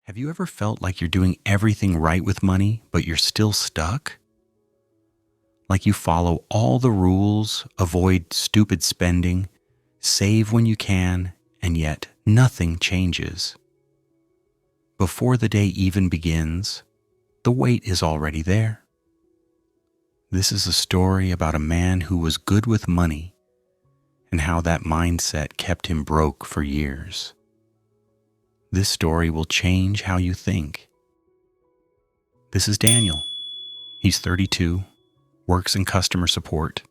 Have you ever felt like you're doing everything right with money, but you're still stuck? Like you follow all the rules, avoid stupid spending, save when you can, and yet nothing changes. Before the day even begins, the weight is already there. This is a story about a man who was good with money and how that mindset kept him broke for years. This story will change how you think. This is Daniel. He's 32, works in customer support,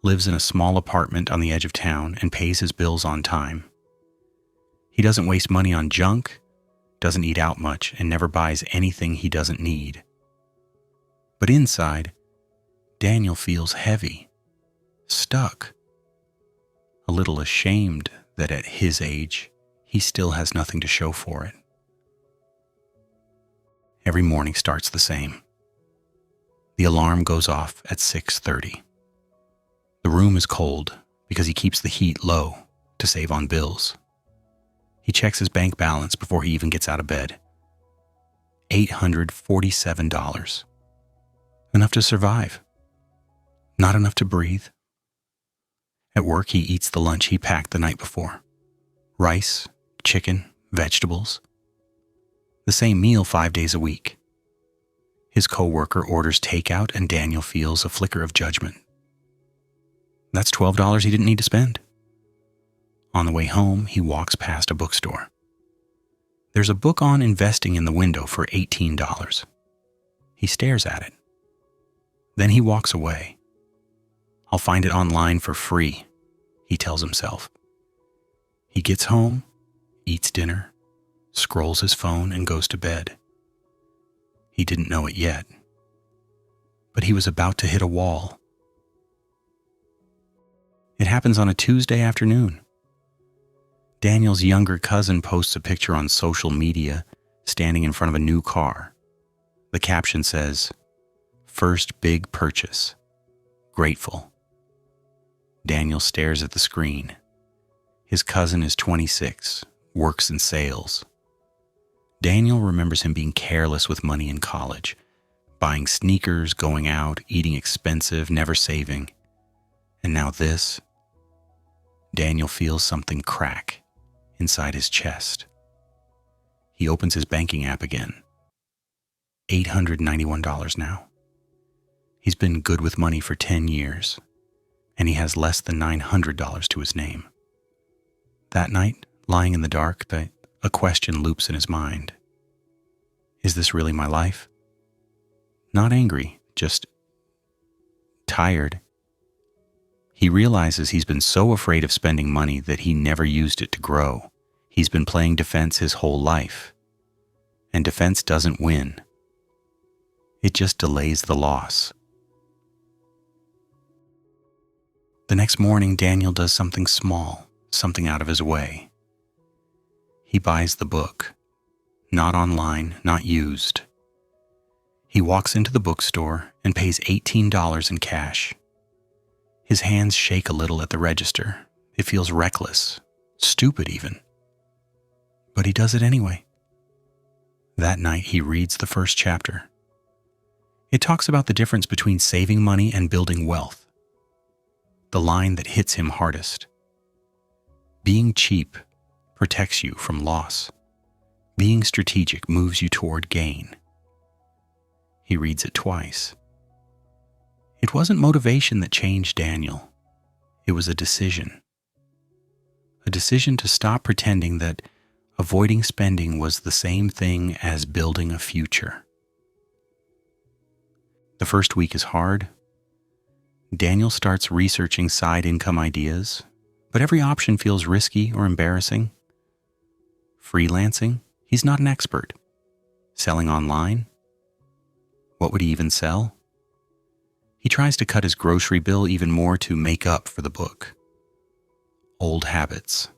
lives in a small apartment on the edge of town, and pays his bills on time. He doesn't waste money on junk, doesn't eat out much, and never buys anything he doesn't need. But inside, Daniel feels heavy, stuck, a little ashamed that at his age, he still has nothing to show for it. Every morning starts the same. The alarm goes off at 6:30. The room is cold because he keeps the heat low to save on bills. He checks his bank balance before he even gets out of bed. $847. Enough to survive. Not enough to breathe. At work, he eats the lunch he packed the night before. Rice, chicken, vegetables. The same meal 5 days a week. His coworker orders takeout and Daniel feels a flicker of judgment. That's $12 he didn't need to spend. On the way home, he walks past a bookstore. There's a book on investing in the window for $18. He stares at it. Then he walks away. I'll find it online for free, he tells himself. He gets home, eats dinner, scrolls his phone, and goes to bed. He didn't know it yet, but he was about to hit a wall. It happens on a Tuesday afternoon. Daniel's younger cousin posts a picture on social media standing in front of a new car. The caption says, "First big purchase. Grateful." Daniel stares at the screen. His cousin is 26, works in sales. Daniel remembers him being careless with money in college, buying sneakers, going out, eating expensive, never saving. And now this. Daniel feels something crack inside his chest. He opens his banking app again. $891 now. He's been good with money for 10 years, and he has less than $900 to his name. That night, lying in the dark, a question loops in his mind. Is this really my life? Not angry, just tired. He realizes he's been so afraid of spending money that he never used it to grow. He's been playing defense his whole life. And defense doesn't win. It just delays the loss. The next morning, Daniel does something small, something out of his way. He buys the book. Not online, not used. He walks into the bookstore and pays $18 in cash. His hands shake a little at the register. It feels reckless, stupid even. But he does it anyway. That night, he reads the first chapter. It talks about the difference between saving money and building wealth. The line that hits him hardest. Being cheap protects you from loss. Being strategic moves you toward gain. He reads it twice. It wasn't motivation that changed Daniel. It was a decision. A decision to stop pretending that avoiding spending was the same thing as building a future. The first week is hard. Daniel starts researching side income ideas, but every option feels risky or embarrassing. Freelancing? He's not an expert. Selling online? What would he even sell? He tries to cut his grocery bill even more to make up for the book. Old habits.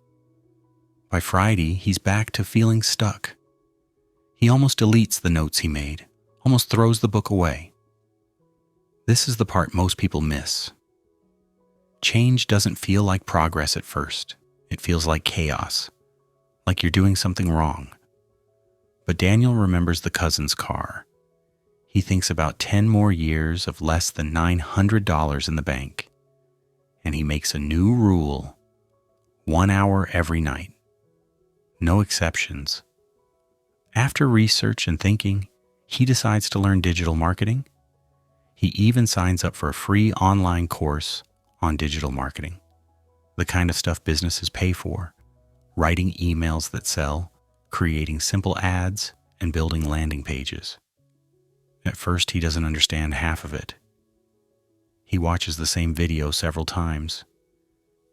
By Friday, he's back to feeling stuck. He almost deletes the notes he made, almost throws the book away. This is the part most people miss. Change doesn't feel like progress at first. It feels like chaos, like you're doing something wrong. But Daniel remembers the cousin's car. He thinks about 10 more years of less than $900 in the bank. And he makes a new rule: 1 hour every night. No exceptions. After research and thinking, he decides to learn digital marketing. He even signs up for a free online course on digital marketing, the kind of stuff businesses pay for: writing emails that sell, creating simple ads, and building landing pages. At first, he doesn't understand half of it. He watches the same video several times,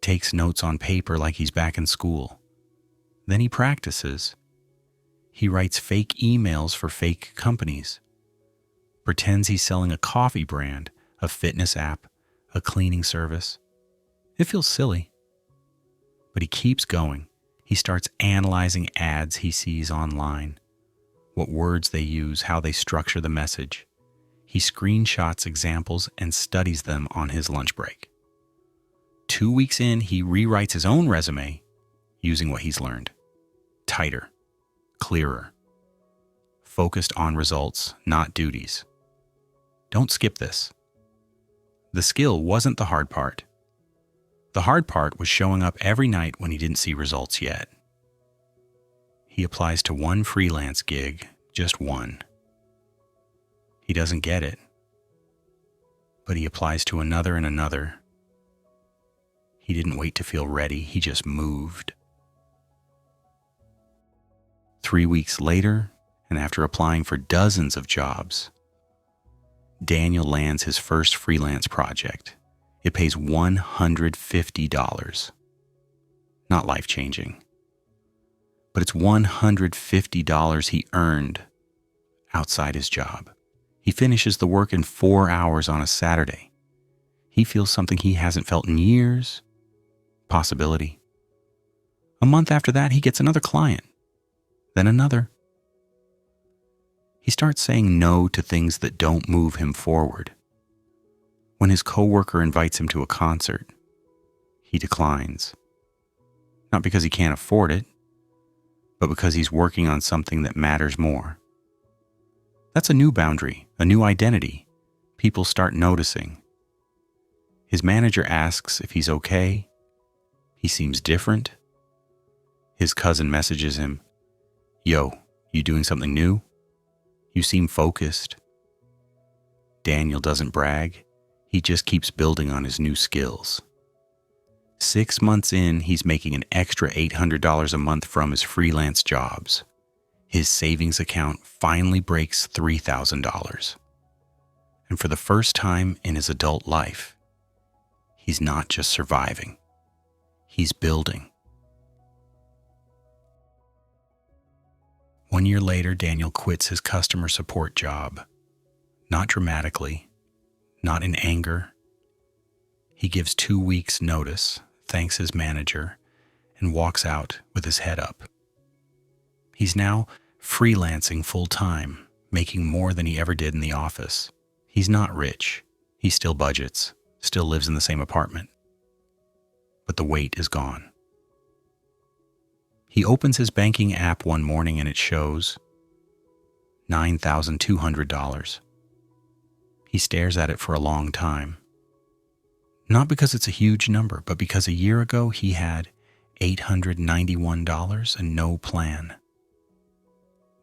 takes notes on paper like he's back in school. Then he practices. He writes fake emails for fake companies, pretends he's selling a coffee brand, a fitness app, a cleaning service. It feels silly, but he keeps going. He starts analyzing ads he sees online, what words they use, how they structure the message. He screenshots examples and studies them on his lunch break. 2 weeks in, he rewrites his own resume using what he's learned. Tighter, clearer, focused on results, not duties. Don't skip this. The skill wasn't the hard part. The hard part was showing up every night when he didn't see results yet. He applies to one freelance gig, just one. He doesn't get it, but he applies to another and another. He didn't wait to feel ready, he just moved. 3 weeks later, and after applying for dozens of jobs, Daniel lands his first freelance project. It pays $150. Not life-changing, but it's $150 he earned outside his job. He finishes the work in 4 hours on a Saturday. He feels something he hasn't felt in years. Possibility. A month after that, he gets another client, then another. He starts saying no to things that don't move him forward. When his coworker invites him to a concert, he declines. Not because he can't afford it, but because he's working on something that matters more. That's a new boundary, a new identity. People start noticing. His manager asks if he's okay. He seems different. His cousin messages him, "Yo, you doing something new? You seem focused." Daniel doesn't brag. He just keeps building on his new skills. 6 months in, he's making an extra $800 a month from his freelance jobs. His savings account finally breaks $3,000. And for the first time in his adult life, he's not just surviving. He's building. 1 year later, Daniel quits his customer support job. Not dramatically, not in anger. He gives 2 weeks' notice, thanks his manager, and walks out with his head up. He's now freelancing full-time, making more than he ever did in the office. He's not rich. He still budgets, still lives in the same apartment. But the weight is gone. He opens his banking app one morning and it shows $9,200. He stares at it for a long time. Not because it's a huge number, but because a year ago he had $891 and no plan.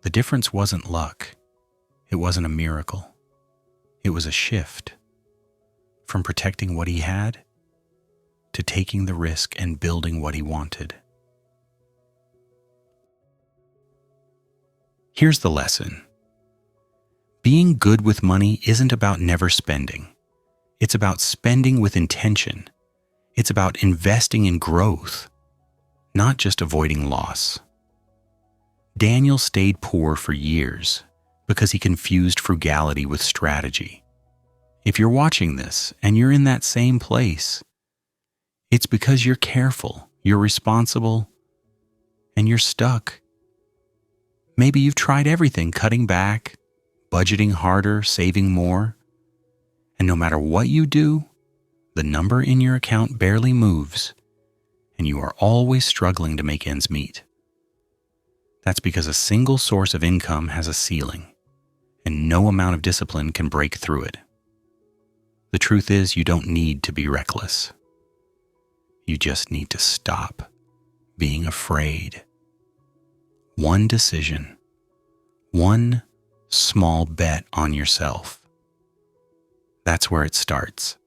The difference wasn't luck. It wasn't a miracle. It was a shift from protecting what he had to taking the risk and building what he wanted. Here's the lesson. Being good with money isn't about never spending. It's about spending with intention. It's about investing in growth, not just avoiding loss. Daniel stayed poor for years because he confused frugality with strategy. If you're watching this and you're in that same place, it's because you're careful, you're responsible, and you're stuck. Maybe you've tried everything, cutting back, budgeting harder, saving more, and no matter what you do, the number in your account barely moves, and you are always struggling to make ends meet. That's because a single source of income has a ceiling, and no amount of discipline can break through it. The truth is, you don't need to be reckless. You just need to stop being afraid. One decision, one small bet on yourself. That's where it starts.